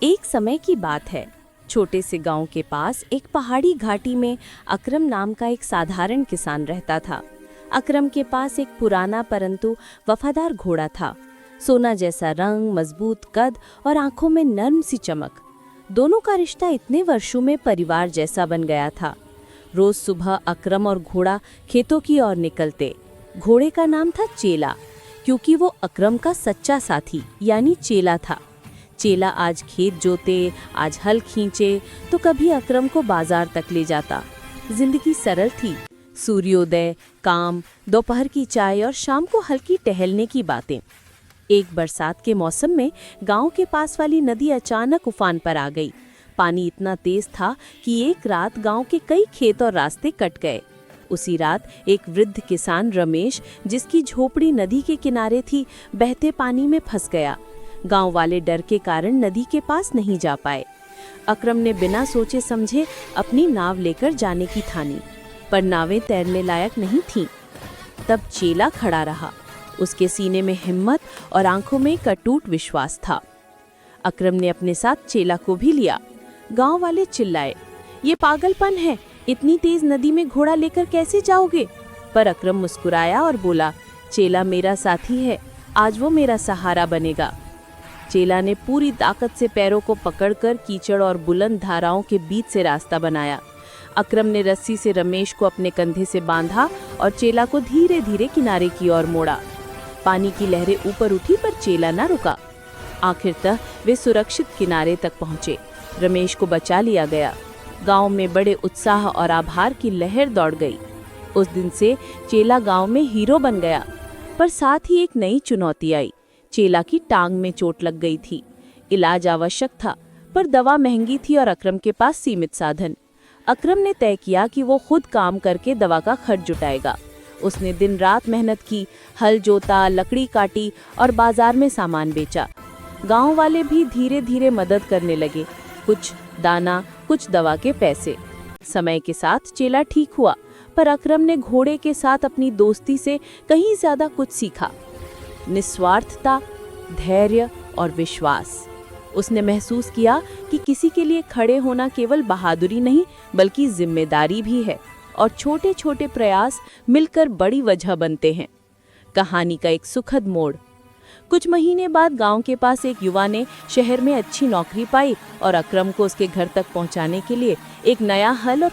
एक समय की बात है। छोटे से गांव के पास एक पहाड़ी घाटी में अकरम नाम का एक साधारण किसान रहता था। अकरम के पास एक पुराना परंतु वफादार घोड़ा था। सोना जैसा रंग, मजबूत कद और आंखों में नर्म सी चमक। दोनों का रिश्ता इतने वर्षों में परिवार जैसा बन गया था। रोज सुबह अकरम और घोड़ा खेतों की ओर निकलते। घोड़े का नाम था चेला, क्योंकि वो अकरम का सच्चा साथी यानी चेला था। चेला आज खेत जोते, आज हल खींचे, तो कभी अकरम को बाजार तक ले जाता। जिंदगी सरल थी। सूर्योदय, काम, दोपहर की चाय और शाम को हल्की टहलने की बातें। एक बरसात के मौसम में गांव के पास वाली नदी अचानक उफान पर आ गई। पानी इतना तेज था कि एक रात गांव के कई खेत और रास्ते कट गए। उसी रात एक वृद्ध किसान रमेश, जिसकी झोपड़ी नदी के किनारे थी, बहते पानी में फंस गया। गांव वाले डर के कारण नदी के पास नहीं जा पाए। अकरम ने बिना सोचे समझे अपनी नाव लेकर जाने की ठानी, पर नावें तैरने लायक नहीं थीं। तब चेला खड़ा रहा। उसके सीने में हिम्मत और आंखों में एक अटूट विश्वास था। अकरम ने अपने साथ चेला को भी लिया। गांव वाले चिल्लाए, ये पागलपन है, इतनी तेज नदी में घोड़ा लेकर कैसे जाओगे? पर अकरम मुस्कुराया और बोला, चेला मेरा साथी है, आज वो मेरा सहारा बनेगा। चेला ने पूरी ताकत से पैरों को पकड़कर कीचड़ और बुलंद धाराओं के बीच से रास्ता बनाया। अकरम ने रस्सी से रमेश को अपने कंधे से बांधा और चेला को धीरे धीरे किनारे की ओर मोड़ा। पानी की लहरें ऊपर उठी, पर चेला न रुका। आखिरतः वे सुरक्षित किनारे तक पहुंचे। रमेश को बचा लिया गया। गांव में बड़े उत्साह और आभार की लहर दौड़ गई। उस दिन से चेला गांव में हीरो बन गया। पर साथ ही एक नई चुनौती आई। चेला की टांग में चोट लग गई थी। इलाज आवश्यक था, पर दवा महंगी थी और अकरम के पास सीमित साधन। अकरम ने तय किया कि वो खुद काम करके दवा का खर्च जुटाएगा। उसने दिन रात मेहनत की, हल जोता, लकड़ी काटी और बाजार में सामान बेचा। गांव वाले भी धीरे धीरे मदद करने लगे, कुछ दाना, कुछ दवा के पैसे। समय के साथ चेला ठीक हुआ, पर अकरम ने घोड़े के साथ अपनी दोस्ती से कहीं ज्यादा कुछ सीखा। निस्वार्थता, धैर्य और विश्वास। उसने महसूस किया कि किसी के लिए खड़े होना केवल बहादुरी नहीं, बल्कि जिम्मेदारी भी है, और छोटे छोटे प्रयास मिलकर बड़ी वजह बनते हैं। कहानी का एक सुखद मोड़। कुछ महीने बाद गांव के पास एक युवा ने शहर में अच्छी नौकरी पाई और अकरम को उसके घर तक पहुंचाने के लिए एक नया हल और